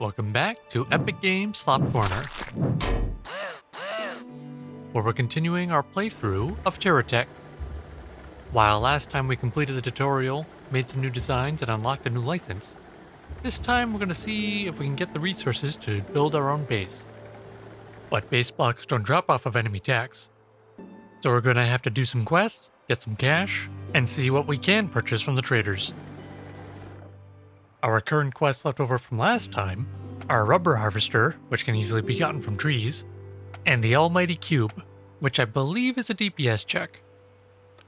Welcome back to Epic Games Slop Corner, where we're continuing our playthrough of TerraTech. While last time we completed the tutorial, made some new designs, and unlocked a new license, this time we're going to see if we can get the resources to build our own base. But base blocks don't drop off of enemy attacks, so we're going to have to do some quests, get some cash, and see what we can purchase from the traders. Our current quests left over from last time are a rubber harvester, which can easily be gotten from trees, and the almighty cube, which I believe is a DPS check.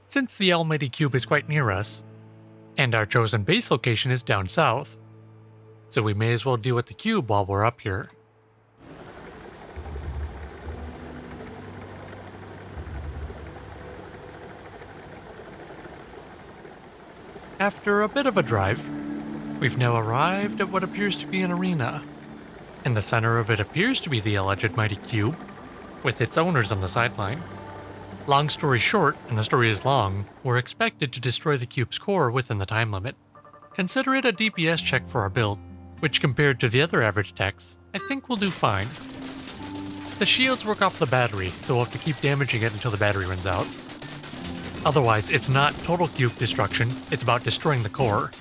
Since the almighty cube is quite near us, and our chosen base location is down south, so we may as well deal with the cube while we're up here. After a bit of a drive, we've now arrived at what appears to be an arena. In the center of it appears to be the alleged mighty cube, with its owners on the sideline. Long story short, and the story is long, we're expected to destroy the cube's core within the time limit. Consider it a DPS check for our build, which compared to the other average techs, I think will do fine. The shields work off the battery, so we'll have to keep damaging it until the battery runs out. Otherwise, it's not total cube destruction, it's about destroying the core,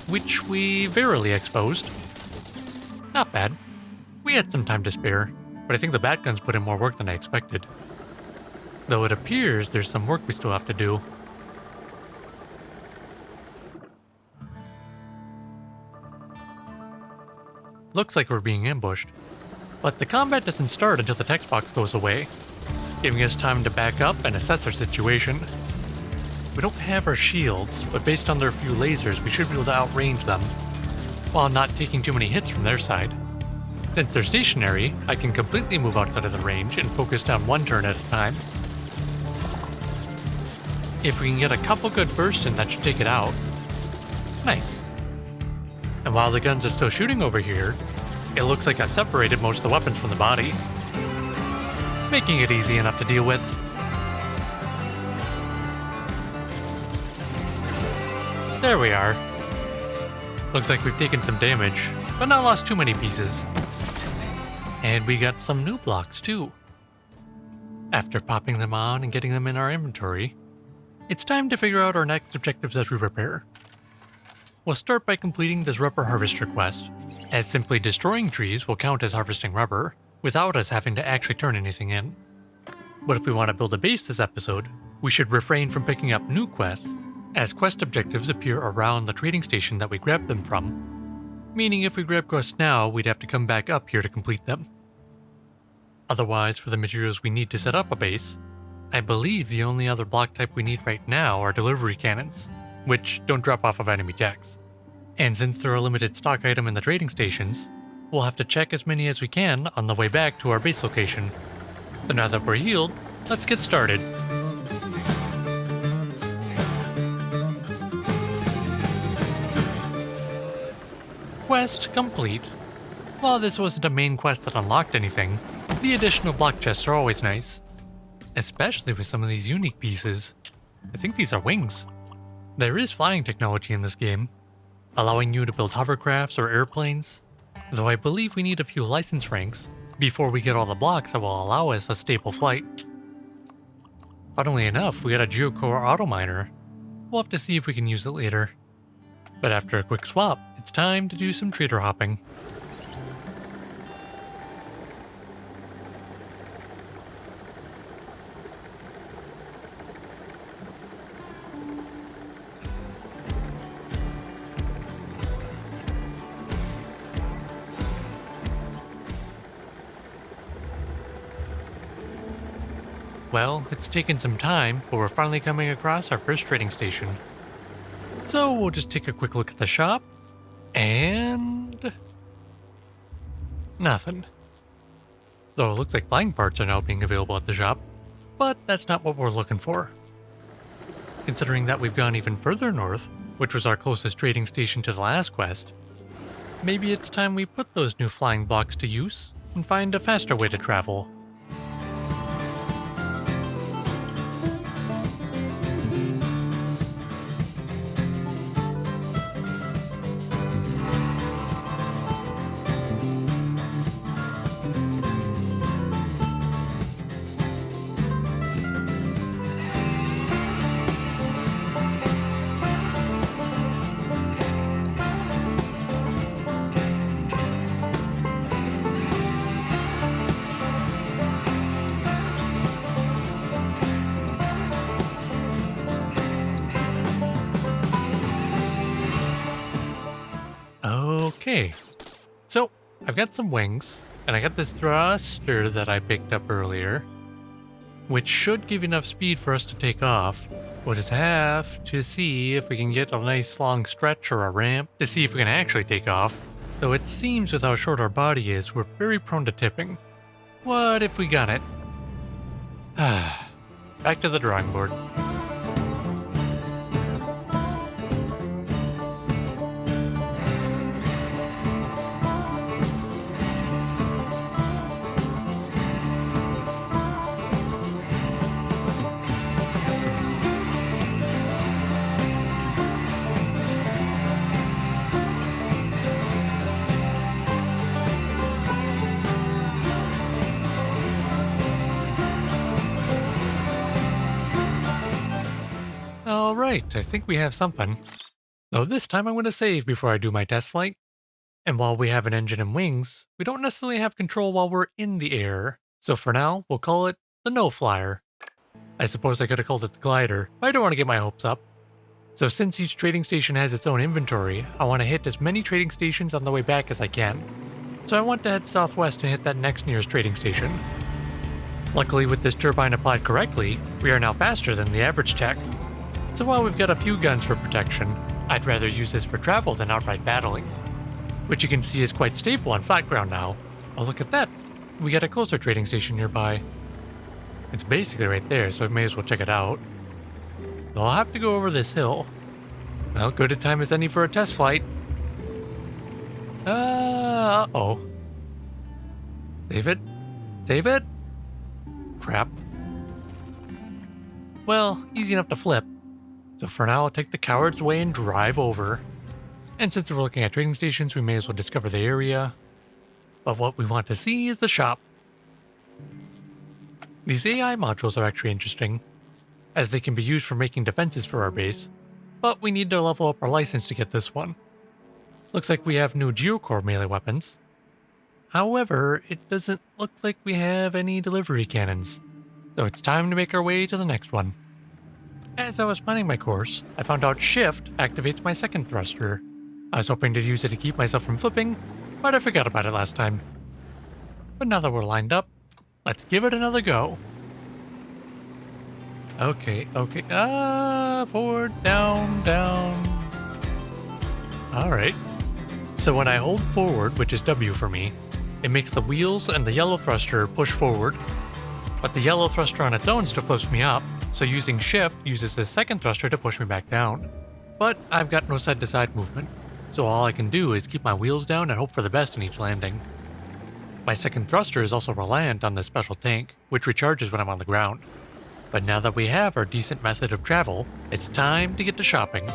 which we verily exposed. Not bad. We had some time to spare, but I think the bat guns put in more work than I expected. Though it appears there's some work we still have to do. Looks like we're being ambushed, but the combat doesn't start until the text box goes away, giving us time to back up and assess our situation. We don't have our shields, but based on their few lasers, we should be able to outrange them, while not taking too many hits from their side. Since they're stationary, I can completely move outside of the range and focus down one turn at a time. If we can get a couple good bursts in, that should take it out. Nice. And while the guns are still shooting over here, it looks like I've separated most of the weapons from the body, making it easy enough to deal with. There we are. Looks like we've taken some damage, but not lost too many pieces. And we got some new blocks too. After popping them on and getting them in our inventory, it's time to figure out our next objectives as we repair. We'll start by completing this rubber harvester quest, as simply destroying trees will count as harvesting rubber, without us having to actually turn anything in. But if we want to build a base this episode, we should refrain from picking up new quests, as quest objectives appear around the trading station that we grabbed them from, meaning if we grab quests now, we'd have to come back up here to complete them. Otherwise, for the materials we need to set up a base, I believe the only other block type we need right now are delivery cannons, which don't drop off of enemy techs. And since they're a limited stock item in the trading stations, we'll have to check as many as we can on the way back to our base location. So now that we're healed, let's get started. Quest complete. While this wasn't a main quest that unlocked anything, the additional block chests are always nice. Especially with some of these unique pieces. I think these are wings. There is flying technology in this game, allowing you to build hovercrafts or airplanes, though I believe we need a few license ranks before we get all the blocks that will allow us a stable flight. Funnily enough, we got a geocore auto miner. We'll have to see if we can use it later. But after a quick swap, it's time to do some trader hopping. Well, it's taken some time, but we're finally coming across our first trading station. So we'll just take a quick look at the shop, and nothing. Though it looks like flying parts are now being available at the shop, but that's not what we're looking for. Considering that we've gone even further north, which was our closest trading station to the last quest, maybe it's time we put those new flying blocks to use and find a faster way to travel. Okay, so I've got some wings, and I got this thruster that I picked up earlier, which should give enough speed for us to take off. We'll just have to see if we can get a nice long stretch or a ramp to see if we can actually take off. Though it seems with how short our body is, we're very prone to tipping. What if we got it? Back to the drawing board. Alright, I think we have something. Though this time I'm going to save before I do my test flight. And while we have an engine and wings, we don't necessarily have control while we're in the air. So for now, we'll call it the no-flyer. I suppose I could have called it the glider, but I don't want to get my hopes up. So since each trading station has its own inventory, I want to hit as many trading stations on the way back as I can. So I want to head southwest and hit that next nearest trading station. Luckily with this turbine applied correctly, we are now faster than the average tech. So while we've got a few guns for protection, I'd rather use this for travel than outright battling. Which you can see is quite stable on flat ground now. Oh, look at that. We got a closer trading station nearby. It's basically right there, so I may as well check it out. I'll have to go over this hill. Well, good a time as any for a test flight. Uh-oh. Save it? Save it? Crap. Well, easy enough to flip. So for now, I'll take the coward's way and drive over. And since we're looking at trading stations, we may as well discover the area. But what we want to see is the shop. These AI modules are actually interesting, as they can be used for making defenses for our base. But we need to level up our license to get this one. Looks like we have new geocore melee weapons. However, it doesn't look like we have any delivery cannons. So it's time to make our way to the next one. As I was planning my course, I found out Shift activates my second thruster. I was hoping to use it to keep myself from flipping, but I forgot about it last time. But now that we're lined up, let's give it another go. Okay. Forward, down. Alright. So when I hold forward, which is W for me, it makes the wheels and the yellow thruster push forward. But the yellow thruster on its own still flips me up, so using Shift uses the second thruster to push me back down. But I've got no side-to-side movement, so all I can do is keep my wheels down and hope for the best in each landing. My second thruster is also reliant on the special tank, which recharges when I'm on the ground. But now that we have our decent method of travel, it's time to get to shopping.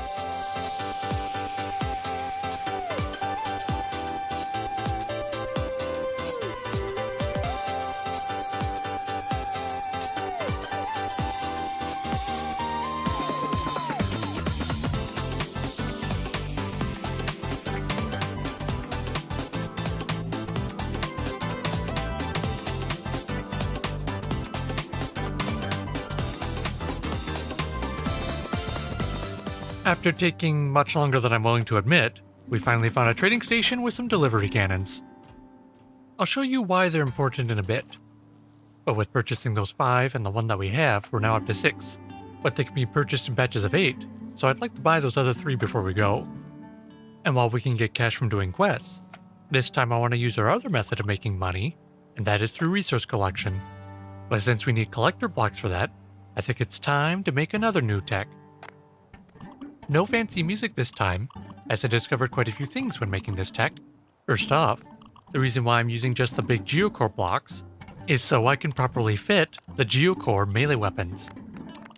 After taking much longer than I'm willing to admit, we finally found a trading station with some delivery cannons. I'll show you why they're important in a bit. But with purchasing those 5 and the one that we have, we're now up to 6. But they can be purchased in batches of 8, so I'd like to buy those other 3 before we go. And while we can get cash from doing quests, this time I want to use our other method of making money, and that is through resource collection. But since we need collector blocks for that, I think it's time to make another new tech. No fancy music this time, as I discovered quite a few things when making this tech. First off, the reason why I'm using just the big geocore blocks is so I can properly fit the geocore melee weapons.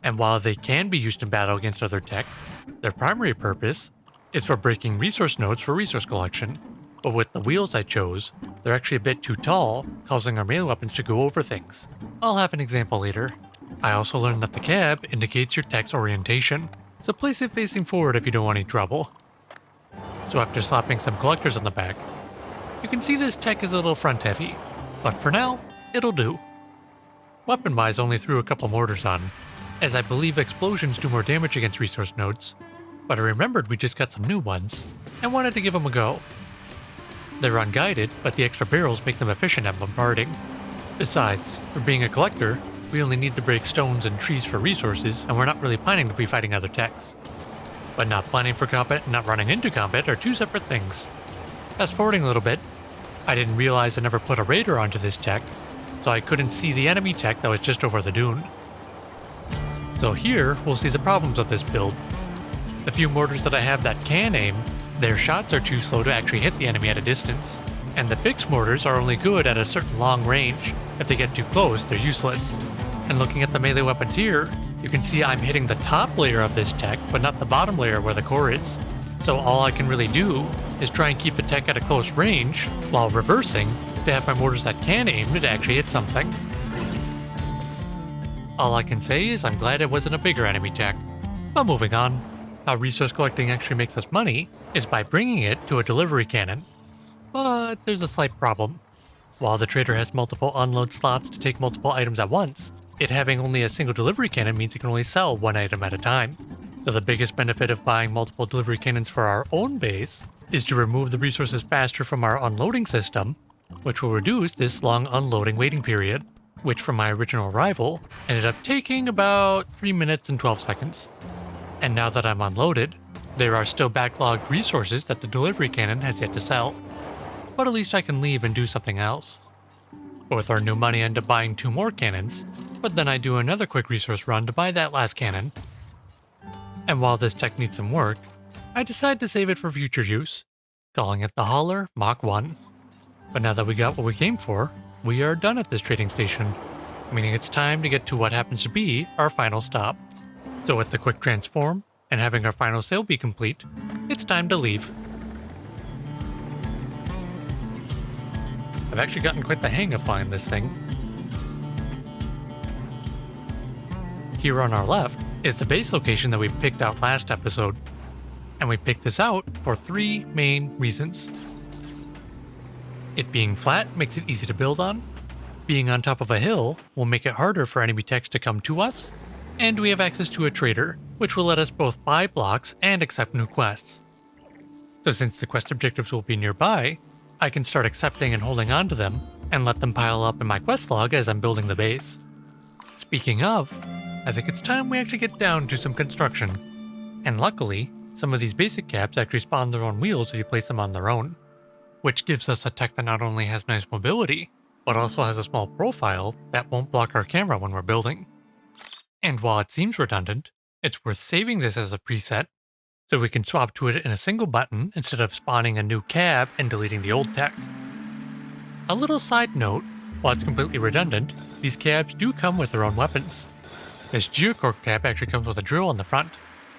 And while they can be used in battle against other techs, their primary purpose is for breaking resource nodes for resource collection. But with the wheels I chose, they're actually a bit too tall, causing our melee weapons to go over things. I'll have an example later. I also learned that the cab indicates your tech's orientation, so place it facing forward if you don't want any trouble. So after slapping some collectors on the back, you can see this tech is a little front heavy, but for now, it'll do. Weapon-wise, only threw a couple mortars on, as I believe explosions do more damage against resource nodes, but I remembered we just got some new ones, and wanted to give them a go. They're unguided, but the extra barrels make them efficient at bombarding. Besides, for being a collector, we only need to break stones and trees for resources, and we're not really planning to be fighting other techs. But not planning for combat and not running into combat are two separate things. Fast forwarding a little bit, I didn't realize I never put a radar onto this tech, so I couldn't see the enemy tech that was just over the dune. So here, we'll see the problems of this build. The few mortars that I have that can aim, their shots are too slow to actually hit the enemy at a distance, and the fixed mortars are only good at a certain long range. If they get too close, they're useless. And looking at the melee weapons here, you can see I'm hitting the top layer of this tech, but not the bottom layer where the core is. So all I can really do is try and keep the tech at a close range, while reversing, to have my mortars that can aim to actually hit something. All I can say is I'm glad it wasn't a bigger enemy tech. But moving on, how resource collecting actually makes us money is by bringing it to a delivery cannon. But there's a slight problem. While the trader has multiple unload slots to take multiple items at once, it having only a single delivery cannon means it can only sell one item at a time. So the biggest benefit of buying multiple delivery cannons for our own base is to remove the resources faster from our unloading system, which will reduce this long unloading waiting period, which from my original arrival ended up taking about 3 minutes and 12 seconds. And now that I'm unloaded, there are still backlogged resources that the delivery cannon has yet to sell. But at least I can leave and do something else. With our new money, I end up buying 2 more cannons, but then I do another quick resource run to buy that last cannon. And while this tech needs some work, I decide to save it for future use, calling it the Hauler Mach 1. But now that we got what we came for, we are done at this trading station, meaning it's time to get to what happens to be our final stop. So with the quick transform, and having our final sale be complete, it's time to leave. I've actually gotten quite the hang of flying this thing. Here on our left is the base location that we picked out last episode, and we picked this out for 3 main reasons. It being flat makes it easy to build on, being on top of a hill will make it harder for enemy techs to come to us, and we have access to a trader, which will let us both buy blocks and accept new quests. So since the quest objectives will be nearby, I can start accepting and holding on to them, and let them pile up in my quest log as I'm building the base. Speaking of, I think it's time we actually get down to some construction. And luckily, some of these basic caps actually spawn their own wheels if you place them on their own, which gives us a tech that not only has nice mobility, but also has a small profile that won't block our camera when we're building. And while it seems redundant, it's worth saving this as a preset, so we can swap to it in a single button instead of spawning a new cab and deleting the old tech. A little side note, while it's completely redundant, these cabs do come with their own weapons. This geocork cab actually comes with a drill on the front,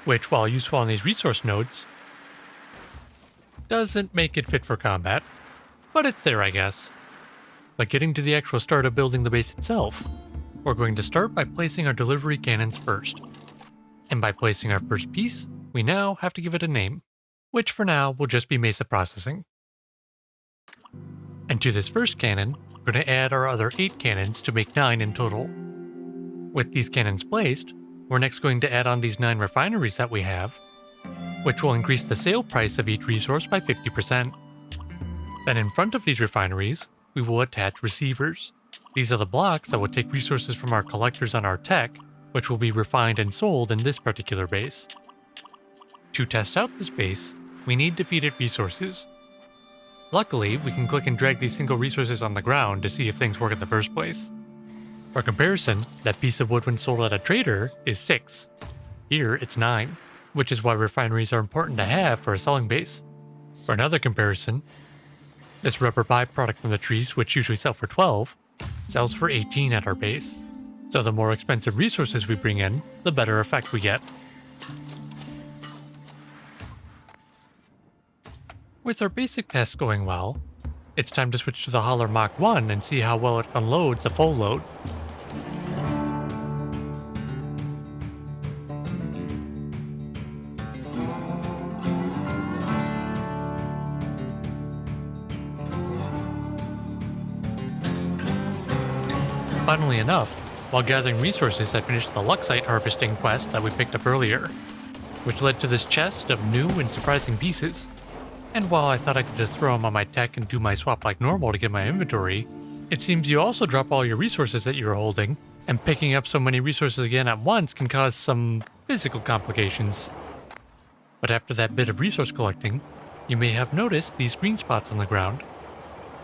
which, while useful on these resource nodes, doesn't make it fit for combat, but it's there, I guess. But getting to the actual start of building the base itself, we're going to start by placing our delivery cannons first. And by placing our first piece, we now have to give it a name, which for now will just be Mesa Processing. And to this first cannon, we're going to add our other 8 cannons to make 9 in total. With these cannons placed, we're next going to add on these 9 refineries that we have, which will increase the sale price of each resource by 50%. Then in front of these refineries, we will attach receivers. These are the blocks that will take resources from our collectors on our tech, which will be refined and sold in this particular base. To test out this base, we need defeated resources. Luckily, we can click and drag these single resources on the ground to see if things work in the first place. For comparison, that piece of wood when sold at a trader is 6. Here, it's 9, which is why refineries are important to have for a selling base. For another comparison, this rubber byproduct from the trees, which usually sell for 12, sells for 18 at our base. So the more expensive resources we bring in, the better effect we get. With our basic tests going well, it's time to switch to the Hauler Mach 1 and see how well it unloads a full load. Funnily enough, while gathering resources, I finished the Luxite harvesting quest that we picked up earlier, which led to this chest of new and surprising pieces. And while I thought I could just throw them on my tech and do my swap like normal to get my inventory, it seems you also drop all your resources that you're holding, and picking up so many resources again at once can cause some physical complications. But after that bit of resource collecting, you may have noticed these green spots on the ground.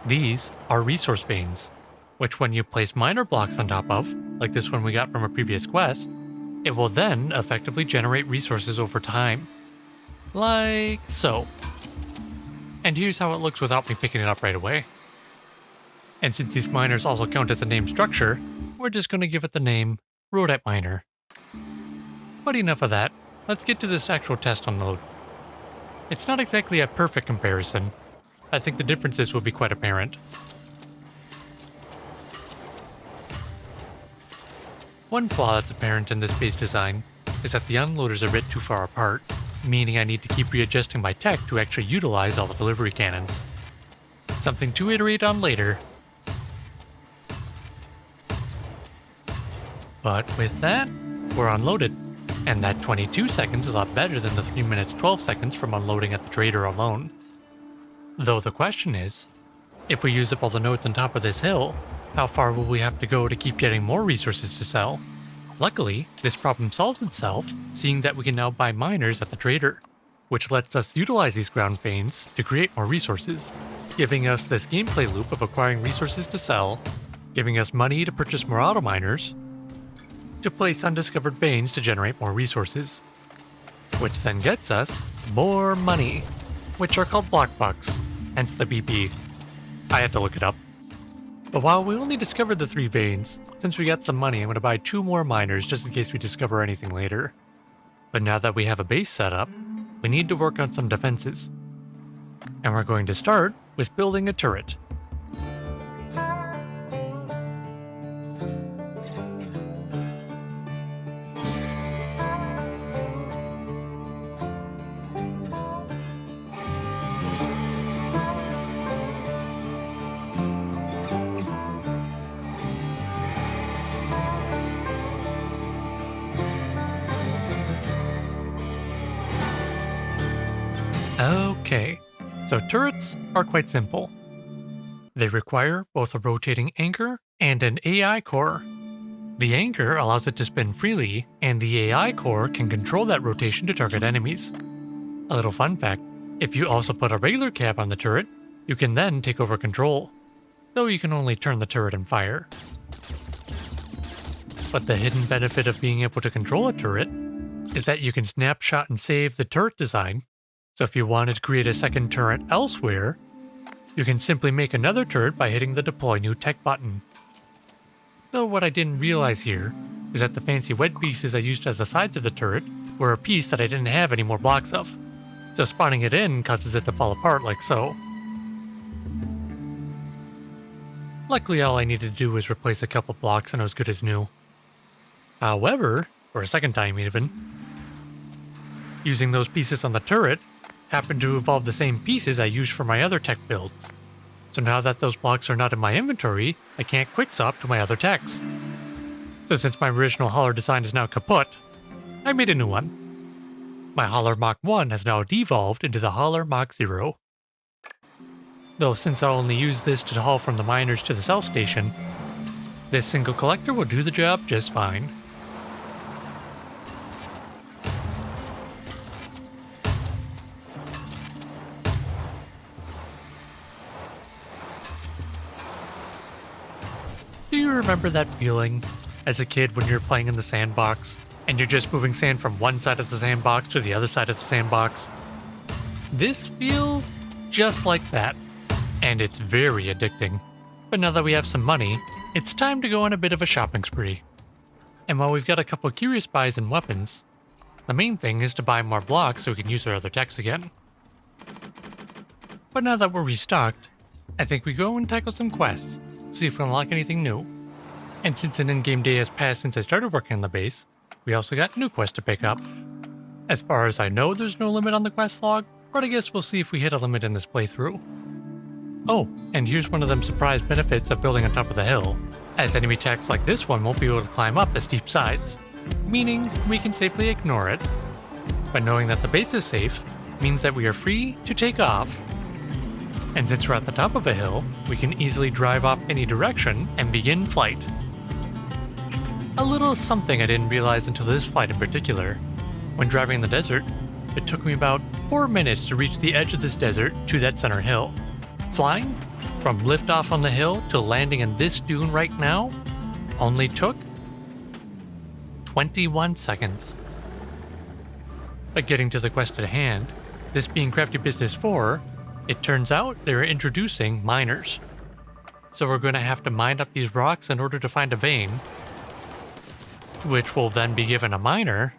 These are resource veins, which when you place miner blocks on top of, like this one we got from a previous quest, it will then effectively generate resources over time. Like so. And here's how it looks without me picking it up right away. And since these miners also count as a name structure, we're just going to give it the name Rhodite Miner. But enough of that, let's get to this actual test unload. It's not exactly a perfect comparison. I think the differences will be quite apparent. One flaw that's apparent in this base design is that the unloaders are a bit too far apart, meaning I need to keep readjusting my tech to actually utilize all the delivery cannons. Something to iterate on later. But with that, we're unloaded, and that 22 seconds is a lot better than the 3 minutes 12 seconds from unloading at the trader alone. Though the question is, if we use up all the nodes on top of this hill, how far will we have to go to keep getting more resources to sell? Luckily, this problem solves itself, seeing that we can now buy miners at the trader, which lets us utilize these ground veins to create more resources, giving us this gameplay loop of acquiring resources to sell, giving us money to purchase more auto miners, to place undiscovered veins to generate more resources, which then gets us more money, which are called block bucks, hence the BP. I had to look it up. But while we only discovered the 3 veins, since we got some money, I'm going to buy 2 more miners just in case we discover anything later. But now that we have a base set up, we need to work on some defenses. And we're going to start with building a turret. Okay, so turrets are quite simple. They require both a rotating anchor and an AI core. The anchor allows it to spin freely, and the AI core can control that rotation to target enemies. A little fun fact, if you also put a regular cab on the turret, you can then take over control, though you can only turn the turret and fire. But the hidden benefit of being able to control a turret is that you can snapshot and save the turret design. So if you wanted to create a second turret elsewhere, you can simply make another turret by hitting the Deploy New Tech button. Though what I didn't realize here is that the fancy wedge pieces I used as the sides of the turret were a piece that I didn't have any more blocks of, so spawning it in causes it to fall apart like so. Luckily all I needed to do was replace a couple blocks and I was good as new. However, for a second time even, using those pieces on the turret happened to involve the same pieces I used for my other tech builds. So now that those blocks are not in my inventory, I can't quick swap to my other techs. So since my original hauler design is now kaput, I made a new one. My hauler Mach 1 has now devolved into the hauler Mach 0. Though since I'll only use this to haul from the miners to the cell station, this single collector will do the job just fine. Do you remember that feeling as a kid when you're playing in the sandbox and you're just moving sand from one side of the sandbox to the other side of the sandbox? This feels just like that, and it's very addicting. But now that we have some money, it's time to go on a bit of a shopping spree. And while we've got a couple curious buys and weapons, the main thing is to buy more blocks so we can use our other techs again. But now that we're restocked, I think we go and tackle some quests, see if we unlock anything new. And since an in-game day has passed since I started working on the base, we also got new quests to pick up. As far as I know, there's no limit on the quest log, but I guess we'll see if we hit a limit in this playthrough. Oh, and here's one of them surprise benefits of building on top of the hill, as enemy attacks like this one won't be able to climb up the steep sides, meaning we can safely ignore it. But knowing that the base is safe means that we are free to take off. And since we're at the top of a hill, we can easily drive off any direction and begin flight. A little something I didn't realize until this flight in particular. When driving in the desert, it took me about 4 minutes to reach the edge of this desert to that center hill. Flying, from liftoff on the hill to landing in this dune right now, only took 21 seconds. But getting to the quest at hand, this being Crafty Business 4, it turns out they're introducing miners. So we're going to have to mine up these rocks in order to find a vein, which will then be given a miner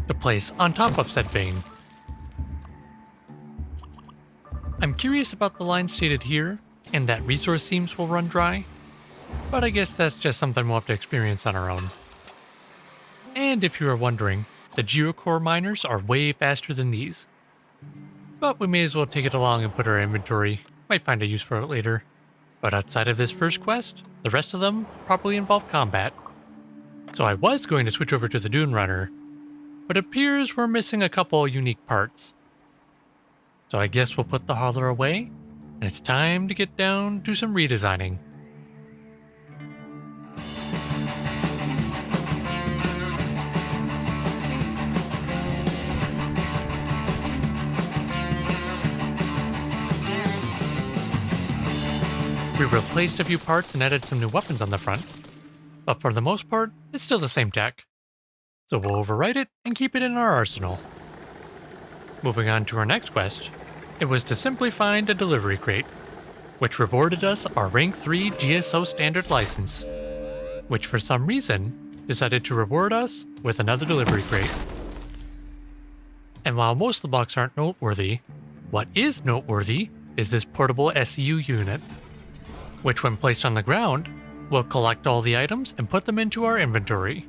to place on top of said vein. I'm curious about the line stated here, and that resource seams will run dry, but I guess that's just something we'll have to experience on our own. And if you are wondering, the geocore miners are way faster than these. But we may as well take it along and put our inventory. Might find a use for it later. But outside of this first quest, the rest of them probably involve combat. So I was going to switch over to the Dune Runner, but it appears we're missing a couple unique parts. So I guess we'll put the hauler away, and it's time to get down to some redesigning. We replaced a few parts and added some new weapons on the front, but for the most part, it's still the same tech. So we'll overwrite it and keep it in our arsenal. Moving on to our next quest, it was to simply find a delivery crate, which rewarded us our rank 3 GSO standard license, which for some reason decided to reward us with another delivery crate. And while most of the blocks aren't noteworthy, what is noteworthy is this portable SEU unit, which when placed on the ground, will collect all the items and put them into our inventory,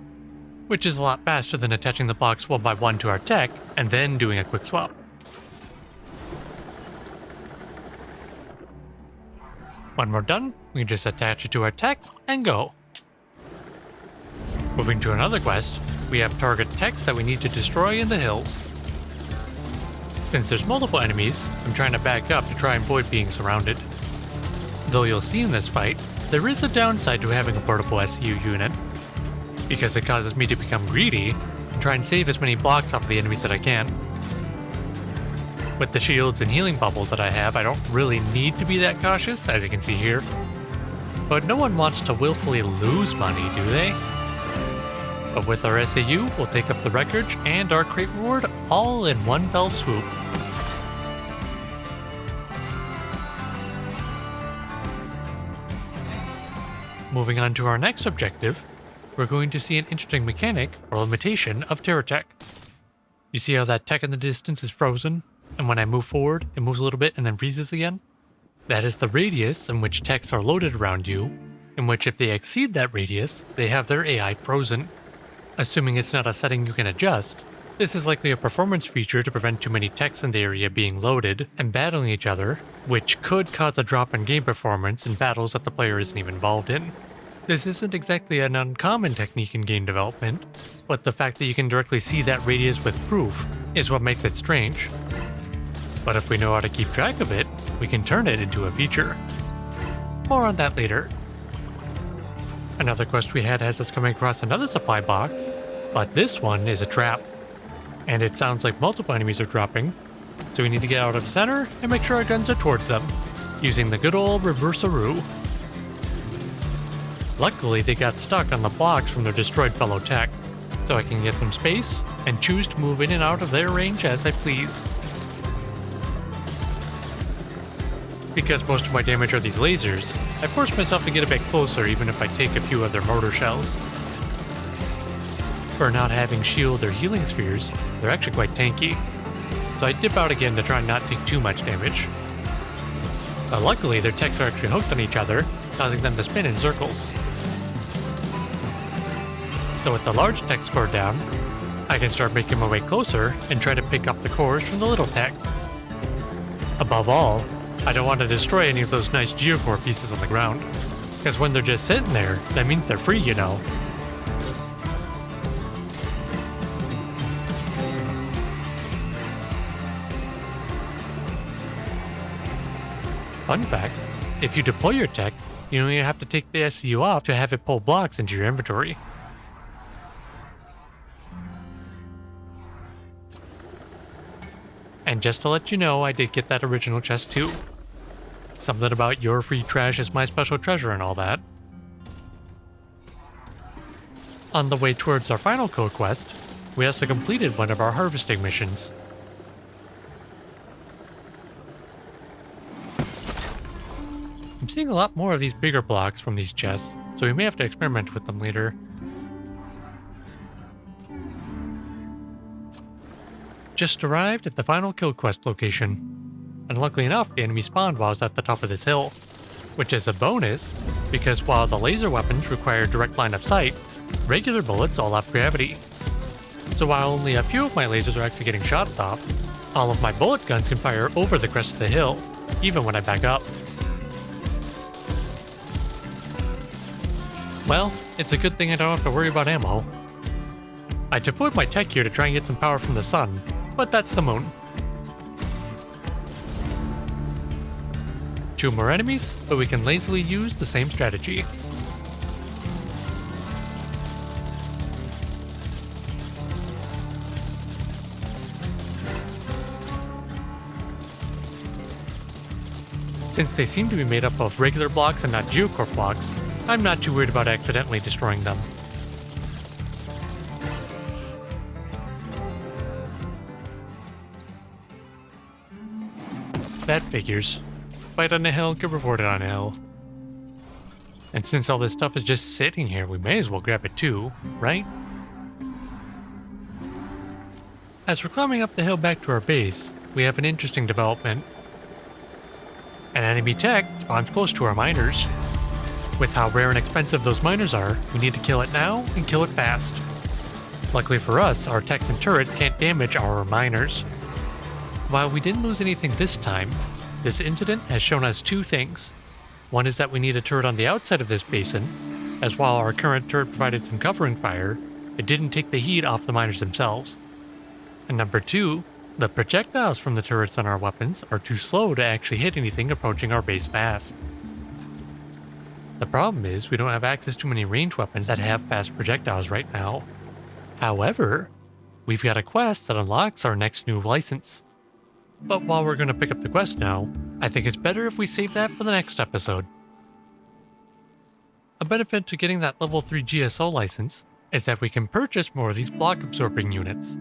which is a lot faster than attaching the blocks one by one to our tech and then doing a quick swap. When we're done, we can just attach it to our tech and go. Moving to another quest, we have target techs that we need to destroy in the hills. Since there's multiple enemies, I'm trying to back up to try and avoid being surrounded. Though you'll see in this fight, there is a downside to having a portable SU unit, because it causes me to become greedy and try and save as many blocks off of the enemies that I can. With the shields and healing bubbles that I have, I don't really need to be that cautious, as you can see here. But no one wants to willfully lose money, do they? But with our SAU, we'll take up the wreckage and our crate reward all in one fell swoop. Moving on to our next objective, we're going to see an interesting mechanic or limitation of TerraTech. You see how that tech in the distance is frozen, and when I move forward, it moves a little bit and then freezes again? That is the radius in which techs are loaded around you, in which if they exceed that radius, they have their AI frozen. Assuming it's not a setting you can adjust, this is likely a performance feature to prevent too many techs in the area being loaded and battling each other, which could cause a drop in game performance in battles that the player isn't even involved in. This isn't exactly an uncommon technique in game development, but the fact that you can directly see that radius with proof is what makes it strange. But if we know how to keep track of it, we can turn it into a feature. More on that later. Another quest we had has us coming across another supply box, but this one is a trap. And it sounds like multiple enemies are dropping, so we need to get out of the center and make sure our guns are towards them, using the good old reverse-a-roo. Luckily, they got stuck on the blocks from their destroyed fellow tech, so I can get some space and choose to move in and out of their range as I please. Because most of my damage are these lasers, I force myself to get a bit closer even if I take a few of their mortar shells. For not having shield or healing spheres, they're actually quite tanky, so I dip out again to try and not take too much damage. But luckily, their techs are actually hooked on each other, causing them to spin in circles. So with the large tech scored down, I can start making my way closer and try to pick up the cores from the little techs. Above all, I don't want to destroy any of those nice geocore pieces on the ground, because when they're just sitting there, that means they're free, you know. Fun fact, if you deploy your tech, you only have to take the SCU off to have it pull blocks into your inventory. And just to let you know, I did get that original chest too. Something about your free trash is my special treasure and all that. On the way towards our final kill quest, we also completed one of our harvesting missions. I'm seeing a lot more of these bigger blocks from these chests, so we may have to experiment with them later. Just arrived at the final kill quest location, and luckily enough the enemy spawned while I was at the top of this hill, which is a bonus because while the laser weapons require direct line of sight, regular bullets all have gravity. So while only a few of my lasers are actually getting shots off, all of my bullet guns can fire over the crest of the hill, even when I back up. Well, it's a good thing I don't have to worry about ammo. I deployed my tech here to try and get some power from the sun, but that's the moon. 2 more enemies, but we can lazily use the same strategy. Since they seem to be made up of regular blocks and not geocore blocks, I'm not too worried about accidentally destroying them. That figures. Fight on a hill, get rewarded on a hill. And since all this stuff is just sitting here, we may as well grab it too, right? As we're climbing up the hill back to our base, we have an interesting development. An enemy tech spawns close to our miners. With how rare and expensive those miners are, we need to kill it now and kill it fast. Luckily for us, our techs and turrets can't damage our miners. While we didn't lose anything this time, this incident has shown us 2 things. One is that we need a turret on the outside of this basin, as while our current turret provided some covering fire, it didn't take the heat off the miners themselves. And number 2, the projectiles from the turrets on our weapons are too slow to actually hit anything approaching our base fast. The problem is we don't have access to many ranged weapons that have fast projectiles right now. However, we've got a quest that unlocks our next new license. But while we're going to pick up the quest now, I think it's better if we save that for the next episode. A benefit to getting that level 3 GSO license is that we can purchase more of these block absorbing units.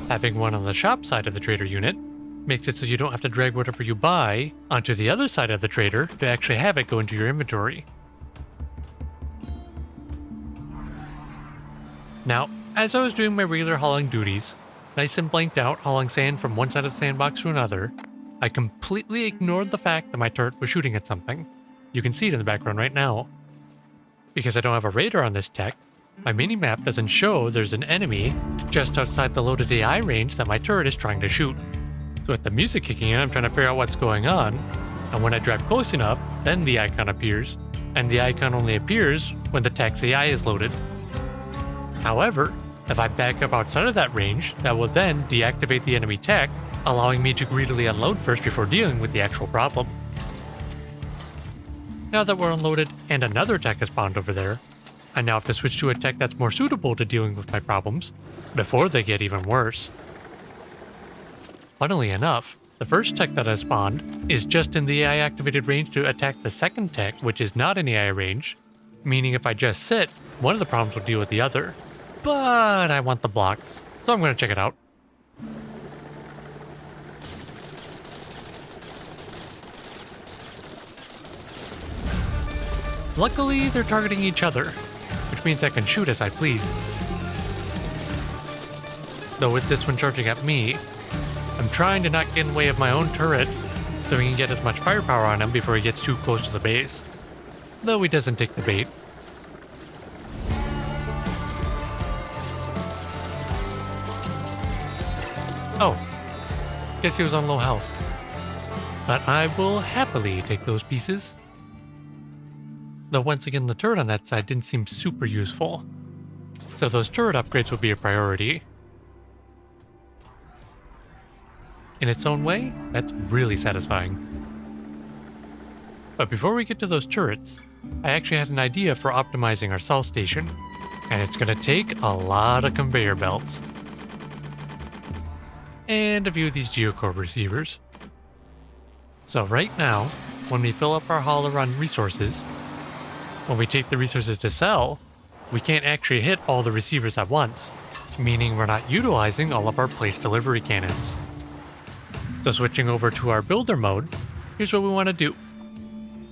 Having one on the shop side of the trader unit makes it so you don't have to drag whatever you buy onto the other side of the trader to actually have it go into your inventory. Now, as I was doing my regular hauling duties, nice and blanked out hauling sand from one side of the sandbox to another, I completely ignored the fact that my turret was shooting at something. You can see it in the background right now. Because I don't have a radar on this tech, my minimap doesn't show there's an enemy just outside the loaded AI range that my turret is trying to shoot. So with the music kicking in, I'm trying to figure out what's going on, and when I drive close enough, then the icon appears, and the icon only appears when the tech's AI is loaded. However, if I back up outside of that range, that will then deactivate the enemy tech, allowing me to greedily unload first before dealing with the actual problem. Now that we're unloaded and another tech has spawned over there, I now have to switch to a tech that's more suitable to dealing with my problems, before they get even worse. Funnily enough, the first tech that has spawned is just in the AI activated range to attack the second tech, which is not in the AI range, meaning if I just sit, one of the problems will deal with the other. But I want the blocks, so I'm going to check it out. Luckily, they're targeting each other, which means I can shoot as I please. Though with this one charging at me, I'm trying to not get in the way of my own turret so we can get as much firepower on him before he gets too close to the base. Though he doesn't take the bait. Oh, guess he was on low health. But I will happily take those pieces. Though once again the turret on that side didn't seem super useful. So those turret upgrades will be a priority. In its own way, that's really satisfying. But before we get to those turrets, I actually had an idea for optimizing our cell station, and it's going to take a lot of conveyor belts. And a few of these geocore receivers. So right now, when we fill up our hauler on resources, when we take the resources to sell, we can't actually hit all the receivers at once, meaning we're not utilizing all of our place delivery cannons. So switching over to our builder mode, here's what we want to do.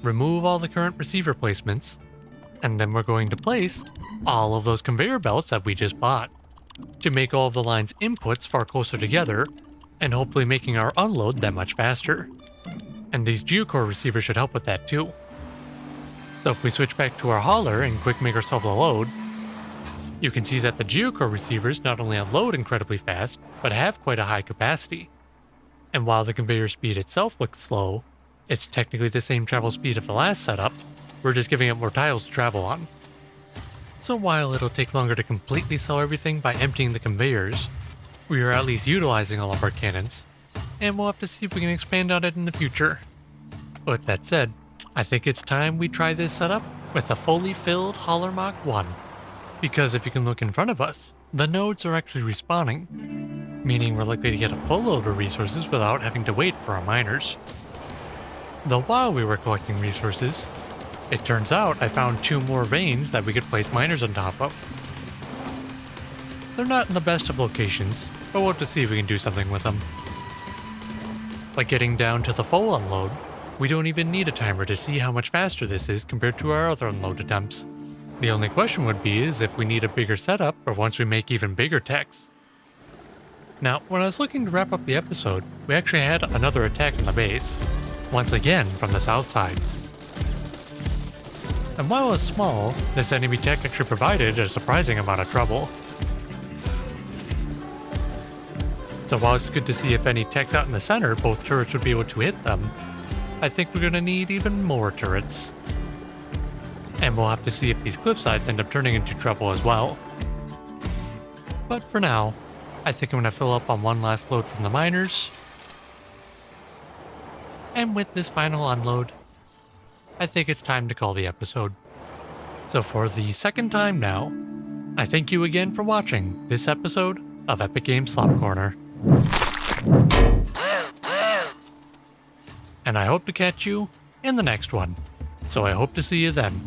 Remove all the current receiver placements, and then we're going to place all of those conveyor belts that we just bought to make all of the line's inputs far closer together and hopefully making our unload that much faster. And these geocore receivers should help with that too. So if we switch back to our hauler and quick make ourselves a load, you can see that the geocore receivers not only unload incredibly fast, but have quite a high capacity. And while the conveyor speed itself looks slow, it's technically the same travel speed of the last setup, we're just giving it more tiles to travel on. So while it'll take longer to completely sell everything by emptying the conveyors, we are at least utilizing all of our cannons, and we'll have to see if we can expand on it in the future. With that said, I think it's time we try this setup with a fully filled Hauler Mach 1. Because if you can look in front of us, the nodes are actually respawning, meaning we're likely to get a full load of resources without having to wait for our miners. Though while we were collecting resources, it turns out I found 2 more veins that we could place miners on top of. They're not in the best of locations, but we'll have to see if we can do something with them. Like getting down to the full unload, we don't even need a timer to see how much faster this is compared to our other unload attempts. The only question would be is if we need a bigger setup or once we make even bigger techs. Now, when I was looking to wrap up the episode, we actually had another attack on the base, once again from the south side. And while it was small, this enemy tech actually provided a surprising amount of trouble. So while it's good to see if any techs out in the center, both turrets would be able to hit them, I think we're going to need even more turrets. And we'll have to see if these cliffsides end up turning into trouble as well. But for now, I think I'm going to fill up on one last load from the miners. And with this final unload, I think it's time to call the episode. So for the second time now, I thank you again for watching this episode of Epic Games Slop Corner. And I hope to catch you in the next one. So I hope to see you then.